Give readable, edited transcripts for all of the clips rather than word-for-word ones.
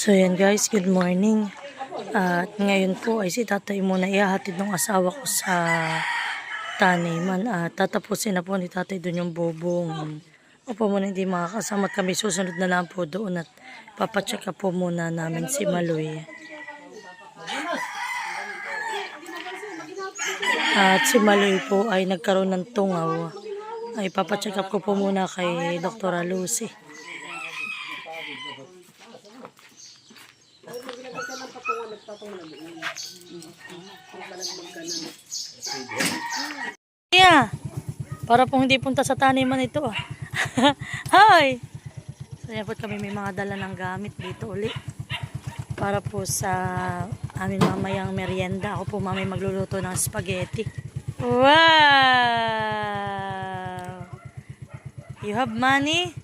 So yan guys, good morning. At ngayon po ay si tatay muna ihahatid ng asawa ko sa taniman. At tatapusin na po ni tatay doon yung bubong. Opo muna hindi makakasama at kami susunod na lang po doon at papacheck up po muna namin si Maloy. At si Maloy po ay nagkaroon ng tungaw. Ay papacheck up ko po muna kay Dr. Lucy. Yeah. Para pong hindi punta sa taniman ito. Hi! So yan po kami may mga dala ng gamit dito uli. Para po sa amin mamayang merienda. Ako po mamay magluluto ng spaghetti. Wow! You have money?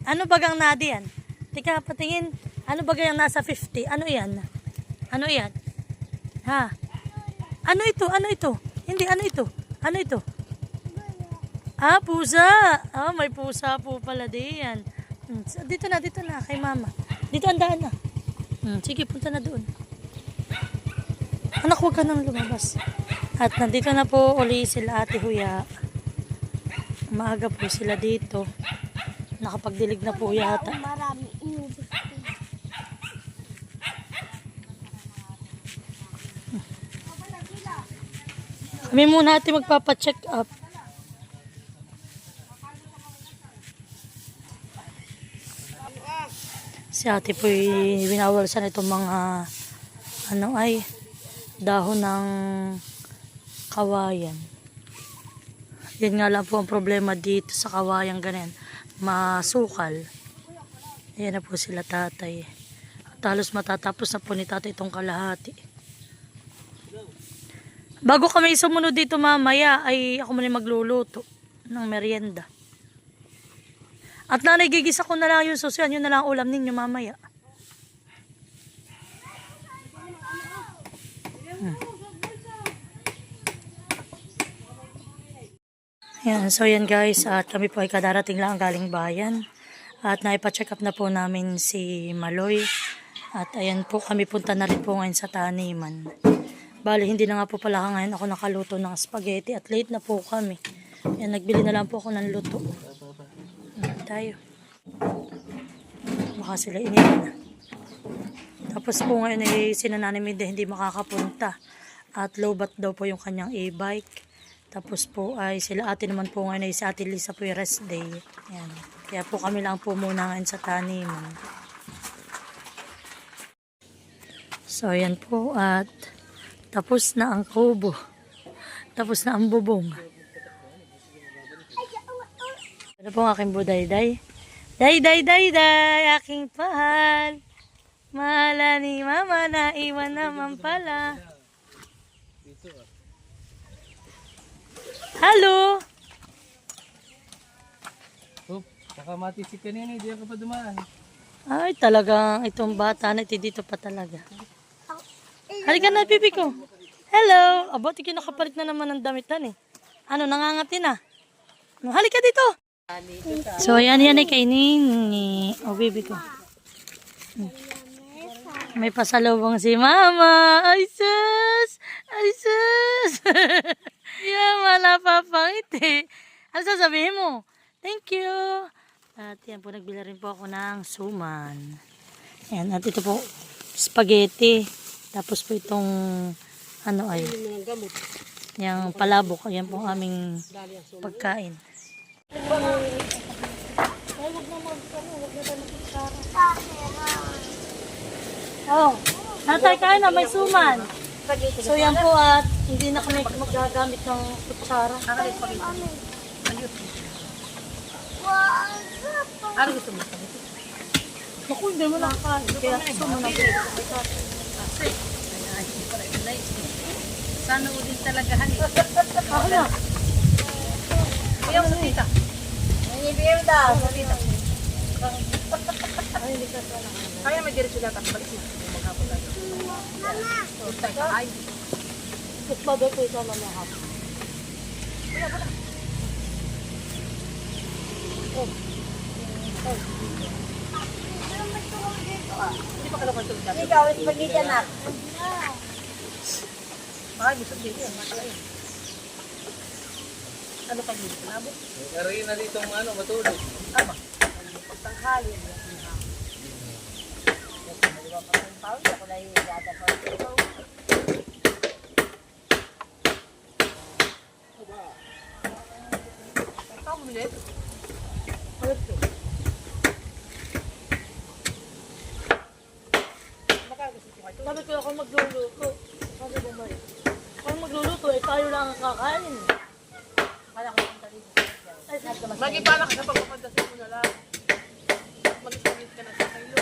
Ano bagang nadi yan? Tika, patingin. Ano bagang nasa 50? Ano yan? Ano yan? Ha? Ano ito? Ano ito? Hindi, ano ito? Ano ito? Ah, pusa. Ah, may pusa po pala diyan. Dito na, kay mama. Dito ang daan na. Sige, punta na doon. Anak, huwag ka nang lumabas. At nandito na po uli sila Ate Huya. Maaga po sila dito. Nakapagdilig na po yata. Marami. Kami muna natin magpapacheck up. Si ate po binawalsan itong mga dahon ng kawayan. Yan nga lang po ang problema dito sa kawayan ganyan. Masukal. Ayan na po sila tatay. At halos matatapos na po ni tatay itong kalahati. Bago kami sumunod dito mamaya ay ako muna magluluto ng merienda. At nanay gigisa ko na lang yung susian, yun na lang ulam ninyo mamaya. Yan, so yan guys, at kami po ay kadarating lang galing bayan. At naipa-check up na po namin si Maloy. At ayan po, kami punta na rin po ngayon sa taniman. Bali, hindi na nga po pala ngayon ako nakaluto ng spaghetti at late na po kami. Yan, nagbili na lang po ako ng luto. Tayo. Baka sila iniwan na. Tapos po ngayon ay sinananimid hindi makakapunta. At lowbat daw po yung kanyang e-bike. Tapos po ay sila ate naman po ngayon ay si Ate Lisa po yung rest day. Yan. Kaya po kami lang po muna ngayon sa taniman. So yan po at tapos na ang kubo. Tapos na ang bubong. Ano po ang aking budayday? Day, aking pahal. Mahala ni mama na iwan naman pala. Halo! Nakamati si kanina, hindi ako pa dumaan. Ay, talagang itong bata na ito dito pa talaga. Halika na, pipi ko. Hello! Aba, tiki nakapalit na naman ng damitan eh. Ano, nangangati na? Halika dito! So, yan ay kainin. O, baby ko. May pasalubong si mama. Ay, sus! Ay, sus! Yan, wala pa pangiti. Ano sasabihin mo? Thank you! At yan po, nagbila rin po ako ng suman. Yan, at ito po, spaghetti. Tapos po itong yung palabok. Ayan po aming pagkain. Oh, natay kain na may suman. So yan po at hindi na kami magagamit ng kutsara. Ano gusto mo? Naku, hindi mo nakakain. Kaya suman ang Sana ulit talaga hani. ako na. Kuya mo tita. Nanibigay daw sa tita. Ay, hindi ka sana. Kaya mag-diretso lang tapos balik na. Maghapon lang. Mama. Ay. Ito ba ito ito na hapon? Oh. Hindi pa kalakon ito. Ikaw, spaghetti anak. Mahal, gusto dito yan. Ano pa dito? Nabot? Karoon na dito ang ano, matulog. Tama. Pagtanghali. Ako na yung yata pa. Ikaw mo ulit? Ulit ko. Sabi ko ako magluluto. Sabi ko ba yun? Ako magluluto, eh tayo lang ang kakain. Kala ko punta dito. Magipala ka sa pagpapandasin mo na lang. Mag-isagit ka na sa kayo.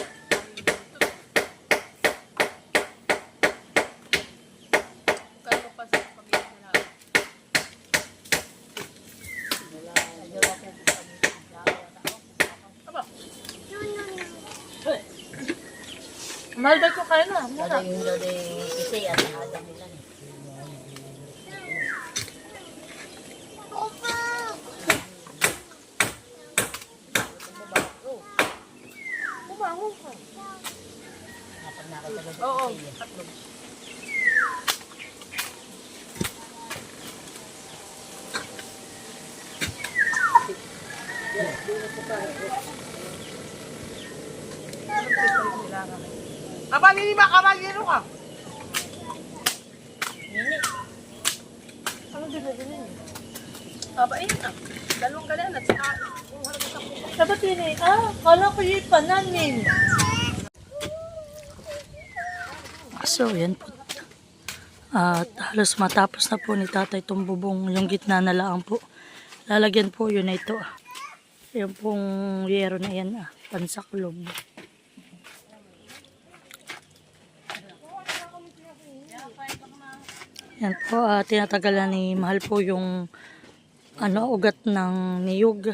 Kaya mo pa sa pag-ibig na lang. Aba, Mahal ba ko kayo na? Muna. Dada yung dada isay at nakada nila. Kumangon ka. Kapag nakita ko oo, tatlong. Aba, nilima ka, magino ka. Ano dito din yun? Aba, ayun na. Dalawang ganyan at saka yung halaga sa puso. Dapat yun eh. Kala ko yung pananin. So, yan po. At halos matapos na po ni tatay itong bubong. Yung gitna na lang po. Lalagyan po yun na ito. Yung pong yero na yan. Pansaklob. Yan po. Tinatagalan ni Mahal po yung ugat ng niyog.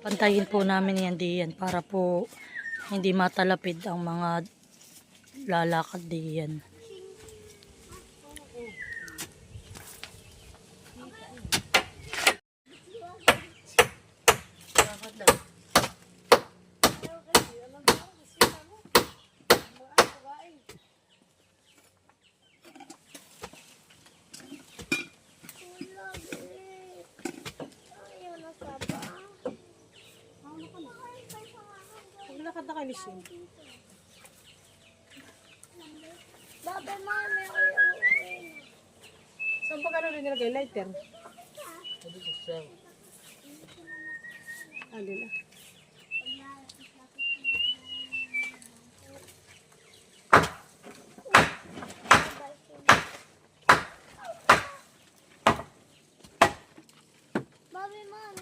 Pantayin po namin yan diyan para po hindi matalapid ang mga lalakad diyan. Maglakad na kayo, Michelle. Baba, mami. Saan pa gano'n rin nilagay? Lighter? Alin na. Baba, mami.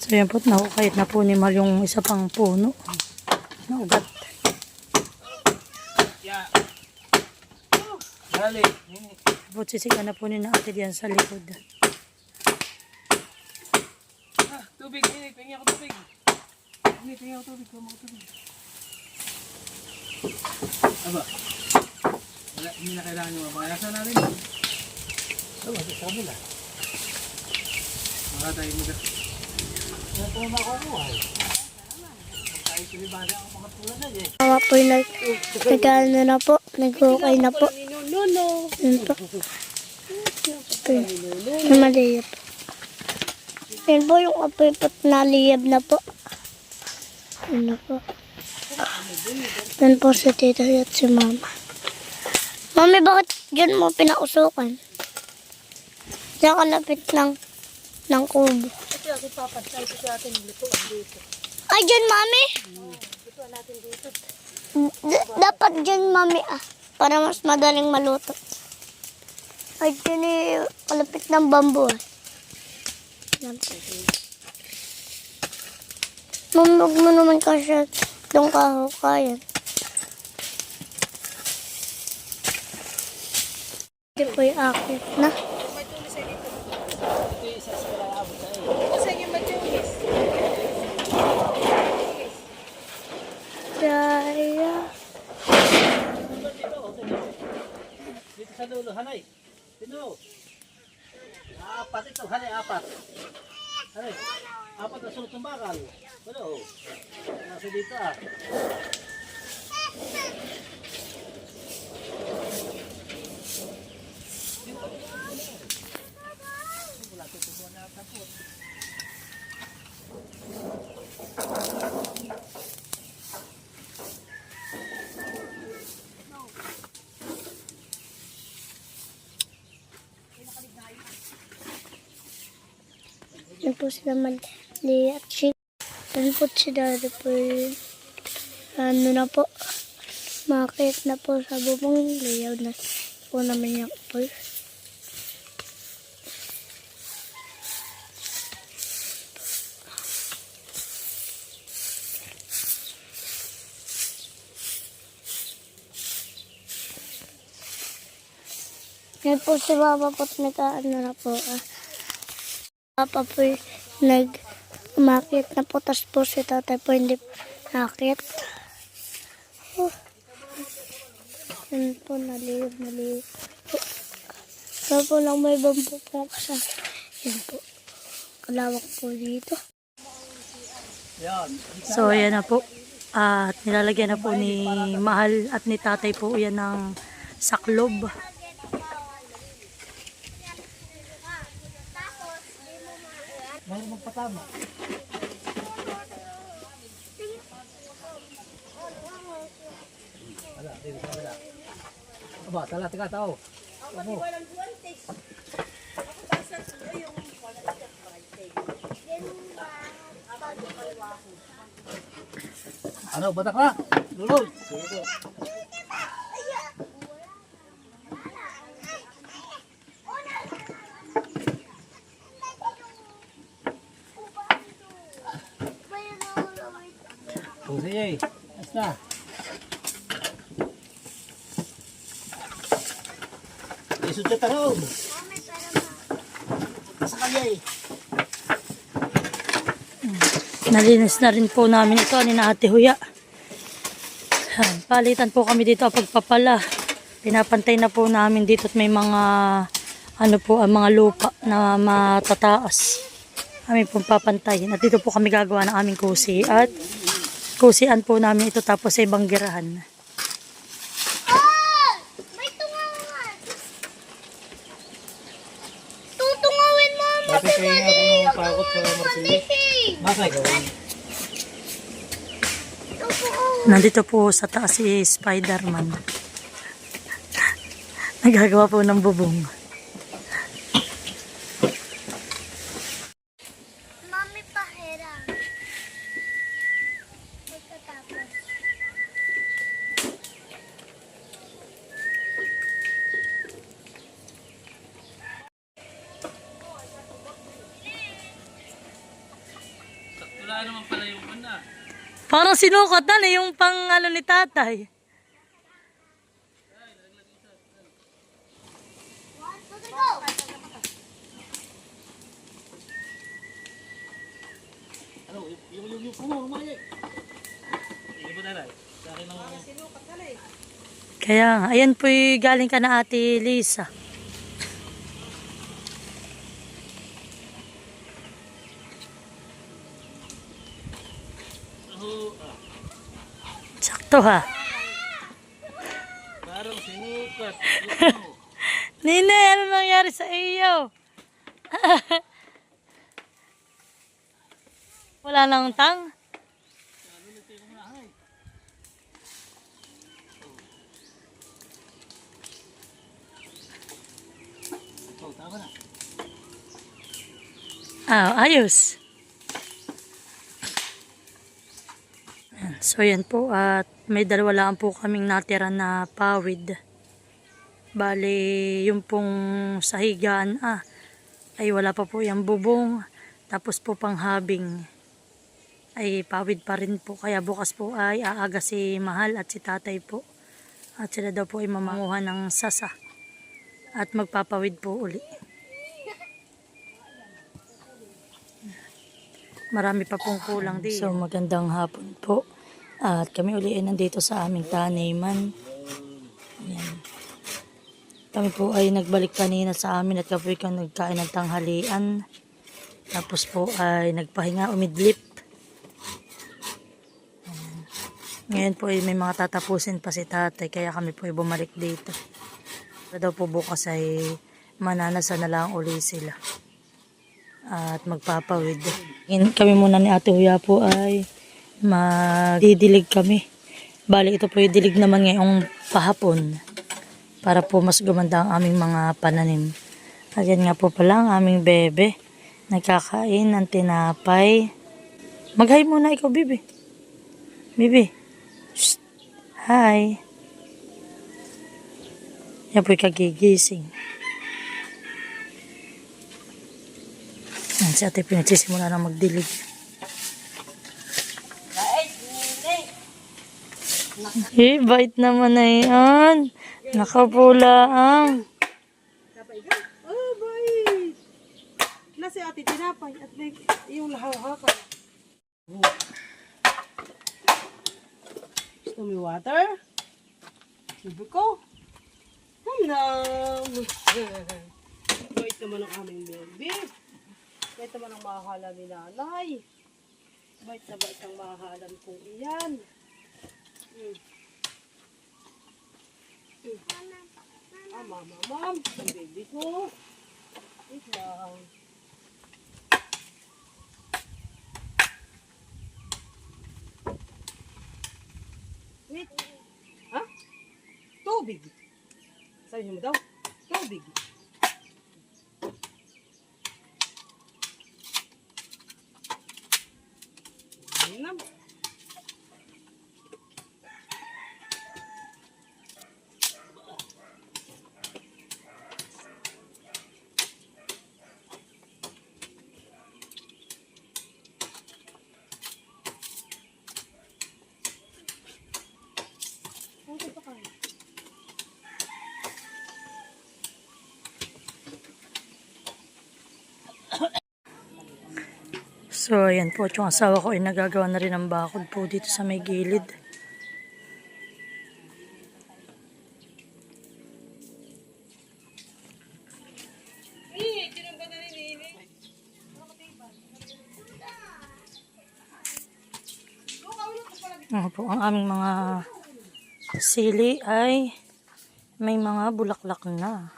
So yan po, nakukahit na po ni Mal yung isa pang puno na ugat. Dali. Tapos sisikan na po ni na ate diyan sa likod. Tubig, ini. Tingin ako tubig. Ini, tingin ako tubig. Kuha mo tubig. Aba. Wala, hindi na kailangan nyo mapakayasan natin. Aba, sa kabila. Baka tayo mag- Awa po yung nag-ano na po, nag-okay na po. Yun po. Yung maliyab. Yun po yung apoy po't naliyab na po. Yun na po. Yun po si tita at si mama. Mami, bakit yun mo pinausukan? Diyan kalapit ng kubo. Ito yung ipapasay ito atin dito. Ay, dyan, mami. Dapat dyan, mami, para mas madaling maluto. Ay, dyan kalapit ng bambu, Yan. Mamag mo naman kasi itong kahukayan. po yung akit na. Kaya, Dito sa dulo, hanay. Dito. Apat ito, hanay, apat. Hanay, apat na sulot ng bakal. Ano? Nasa dito ah. yun po sila mali at shit. Yun po si Daddy po yun. Ano na po. Makakit na po sa bubong. Layaw na po naman yung po. Yan po si Papa po ano na po. Papa po umakit na po. Tapos po si Tatay po hindi nakit. Yan po naliyog po. So po lang may bambu po kasi. Yan po. Kalawak po dito. Yan. So, ayan na po. At nilalagyan na po ni Mahal at ni Tatay po yan ng saklob. Mayroon magpatama. Wala, dito sa wala. Aba, tala, tika, tao. Ano? Ano, batak na? Lulod. Oh, sige. Basta. Isod ka tarong. Nasa kanya eh. Nalinis na rin po namin ito ni na Ate Huya. Yan, palitan po kami dito ang pagpapala. Pinapantay na po namin dito at may mga ano po, ang mga lupa na matataas. Kami pong papantayin. At dito po kami gagawa ng aming kusi. At kusian po namin ito tapos ay banggirahan. May tungawan! Tutungawin mo! Bakit kayo nga po ng pakot sa Marsilis? Bakit gawin? Nandito po sa taas si Spider-Man. Nagagawa po ng bubong. Mami pahera. Pagkatapos. Wala naman pala yung na. Parang sinukat na yung pang ano ni Tatay. Ano, yung puno, umaya. Hindi ba talay? Sa akin ang... Kaya nga, ayan po galing ka na Ate Lisa. Sakto ha. Parang sinukat. Nine, ano nangyari sa iyo? Wala nang tang? Oh, tama na. Ayos. So yan po at may dalawa lang po kaming natira na pawid. Bale yung pong sahigan ay wala pa po yung bubong. Tapos po panghabing ay pawid pa rin po. Kaya bukas po ay aaga si Mahal at si Tatay po. At sila daw po ay mamanguha ng sasa. At magpapawid po uli. Marami pa pong kulang din. So magandang hapon po. At kami uli ay nandito sa aming taniman. Ayan. Kami po ay nagbalik kanina sa amin at kami po nagkain ng tanghalian. Tapos po ay nagpahinga, umidlip. Ayan. Ngayon po ay may mga tatapusin pa si tatay kaya kami po ay bumalik dito. Para daw po bukas ay mananasa na lang uli sila. At magpapawid. Kami muna ni Ate Huya po ay magdidilig kami. Bali ito po yung dilig naman ngayong pahapon para po mas gumanda ang aming mga pananim. At yan nga po pala ang aming bebe. Nagkakain ng tinapay. Mag-hi muna ikaw, Bibi. Bibi. Shh. Hi. Yan po yung kagigising. Yan, si ate pinagsisimula na magdilig. Eh, bait naman na yan. Nakapulaang. Oh, boy! Nasi ate tinapay at yung lahaw-hakan. Gusto mo yung water? Sabi ko. No. Bait naman ang aming baby. Bait naman ang mahahala ni nanay. Bait na bait ang mahahalan kong iyan. Mama, ang baby ko. Wait lang. Wait. Ha? Tubig. Sabi mo daw, tubig. Ayan. So, ayan po. Yung asawa ko ay nagagawa na rin ng bakod po dito sa may gilid. Ano po, ang aming mga sili ay may mga bulaklak na.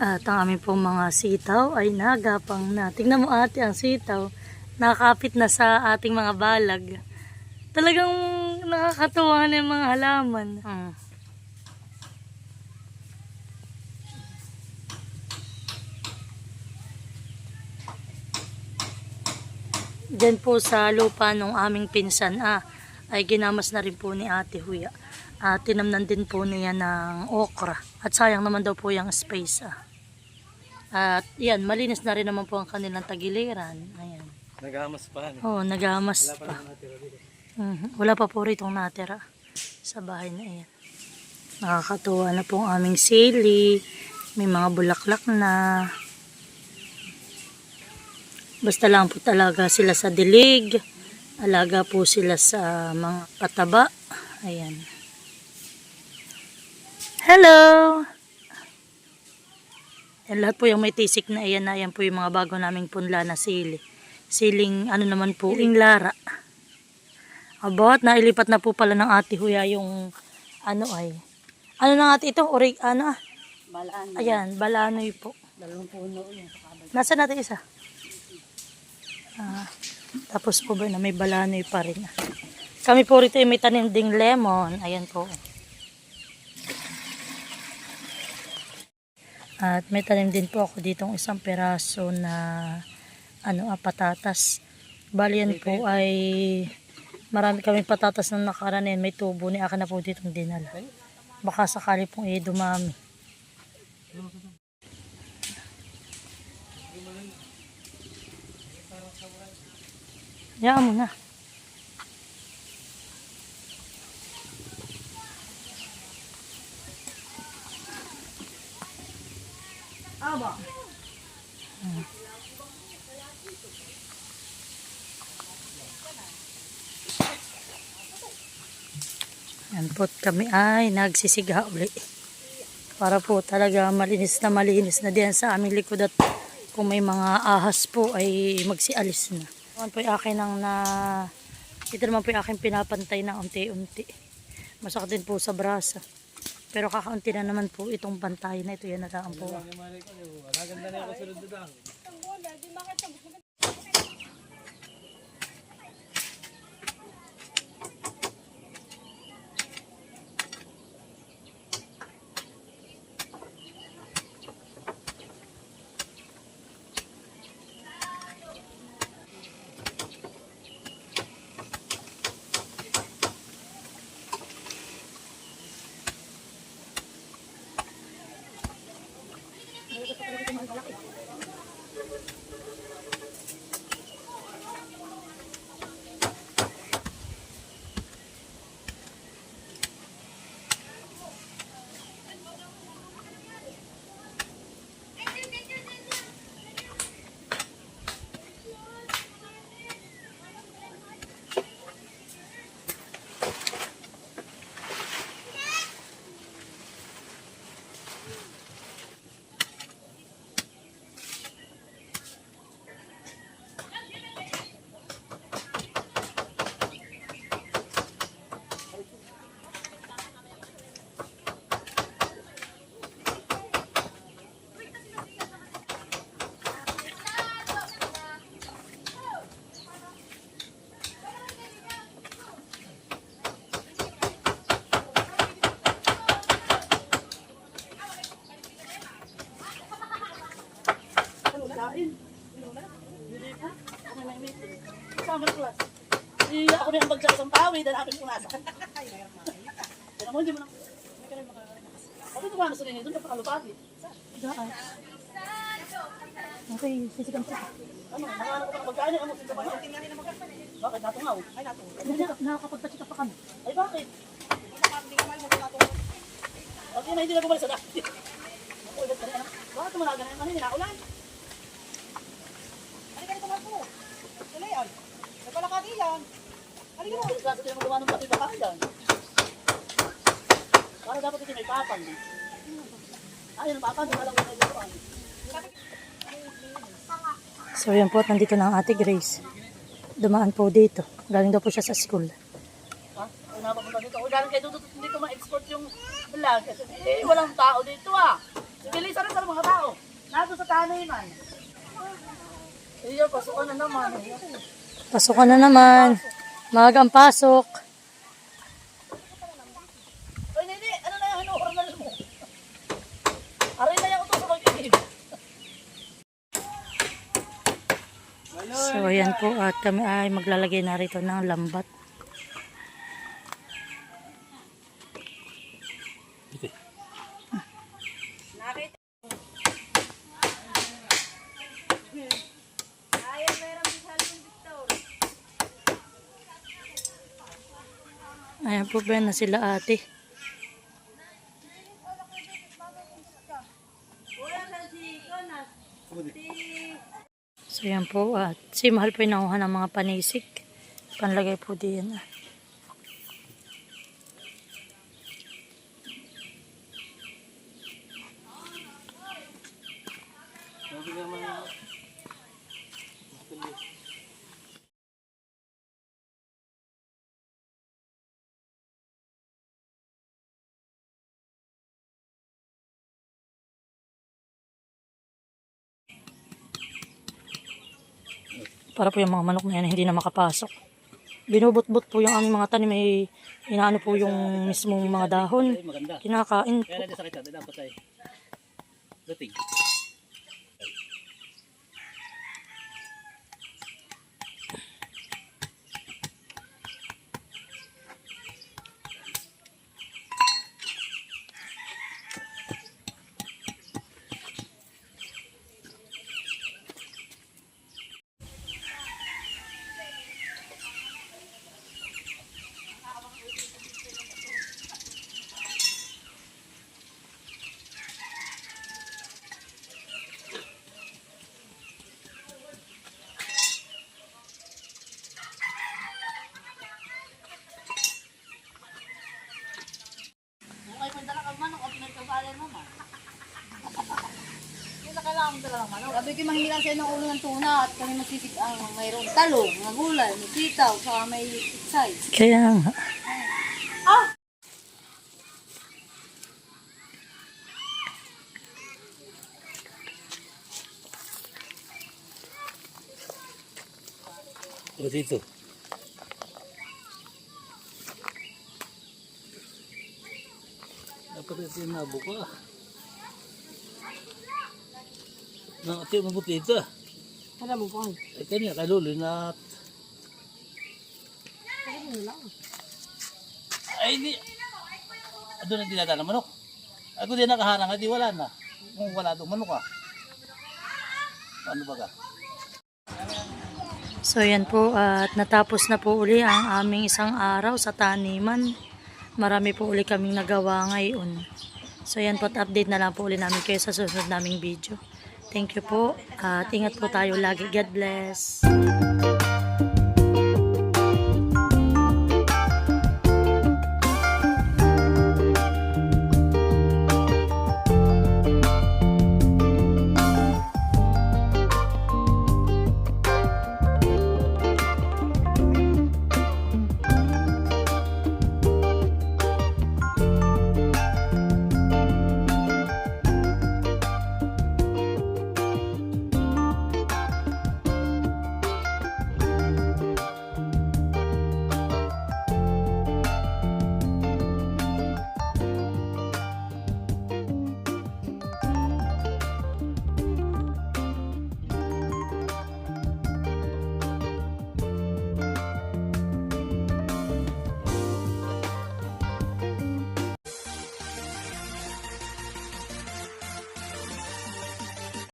At ang aming pong mga sitaw ay nagapang na. Tingnan mo ate ang sitaw. Nakakapit na sa ating mga balag. Talagang nakakatuwa na yung mga halaman. Diyan po sa lupa ng aming pinsan ay ginamas na rin po ni Ate Huya. Tinamnan din po niya ng okra. At sayang naman daw po yung space At yan, malinis na rin naman po ang kanilang tagiliran. Ayan. Nagamas pa. Oo, nagamas pa. Wala pa po ritong natira sa bahay na yan. Nakakatuwa na po ang aming sili. May mga bulaklak na. Basta lang po talaga sila sa dilig. Alaga po sila sa mga pataba. Ayan. Hello! Yan lahat po yung may tisik na ayan na. Ayan po yung mga bago naming punla na sili. Siling ano naman po, siling lara. About, nailipat na po pala ng Ate Huya yung ano ay. Ano na ate ito? Balanoy. Balanoy po. Dalawang puno yun sa kabay. Nasaan natin isa? Ah, tapos po ba na may balanoy pa rin. Kami po rito ay may tanim ding lemon. Ayan po. At may tanim din po ako ditong isang peraso na patatas. Bali yan po ay marami kaming patatas na nakaranin. May tubo ni akin na po ditong dinala. Baka sakali pong dumami. Yaan mo na. Aba. Yan po kami ay nagsisiga uli. Para po talaga malinis na diyan sa aming likod at kung may mga ahas po ay magsialis na. Ito po yung akin ito naman po yung aking pinapantay na unti-unti. Masakit din po sa brasa. Pero kakaunti na naman po itong pantay na ito. Yan na lang po. Summer class. Ako na yung bagsak isang pawid, ang aking pumasan. Pero mo, hindi mo nang... Ako ito ba gusto rin doon, napakalupati. Okay, sisigang po. Ano, nangano ko pa magkain, ano, sinta ba yun? Bakit? Natungaw? Ay, natungaw. Nakakapagpatsika pa kami. Ay, bakit? Bakit na hindi na bumalik sa dati? Ako, ulit ka rin, ano? Bakit tumalaga na yung kanina, naulan? Ano ka nito nga po? Ano yan? Nagpalakati yan. Ano yun? Hindi klase din magawa ng pati bakayan. Para dapat ito may papan. Ayun, ang papan, alam ko na ito. So yan po, nandito na ang Ate Grace. Dumaan po dito. Galing daw po siya sa school. Ha? Ay, napapunta dito. O, galing kayo dito, hindi ko ma-export yung vlog. Kasi, walang tao dito ah. Bilisan rin sa mga tao. Nado sa tanay man. Iyo, pasukan na naman. Pasok ka na naman. Maagang pasok. Ay, hindi. Ano na yung oral mo? Aray na yung utos ko kayo. So yan po at kami ay maglalagay na rito ng lambat. Ayan po ba na sila ate. So yan po at si Mahal po yung nakuha ng mga panisik. Panlagay po diyan. Para po yung mga manok na yan hindi na makapasok. Binubot-bot po yung aming mga tanim. May inaano po yung mismong mga dahon. Ay, maganda. Kinakain po. Kaya natin sakit natin. Dapat ay dating. Sabi ko mahingilan sa'yo ng ulo ng tuna at kami magsisig ang mayroong talong, mga gulay, may sitaw, saka may iksay. Kaya nga. O dito. Dapat ito yung nabuka. Ito yung mabuti ito. Alam mo pa. Ay kanya, kaluloy na... Ay di... Doon ang dinadala ng manok. Ako din nakaharang, di wala na. Kung wala doon manok ah. Ano ba ka? So yan po at natapos na po uli ang aming isang araw sa taniman. Marami po uli kaming nagawa ngayon. So yan po at update na lang po uli namin kayo sa susunod naming video. Thank you po at ingat po tayo lagi. God bless.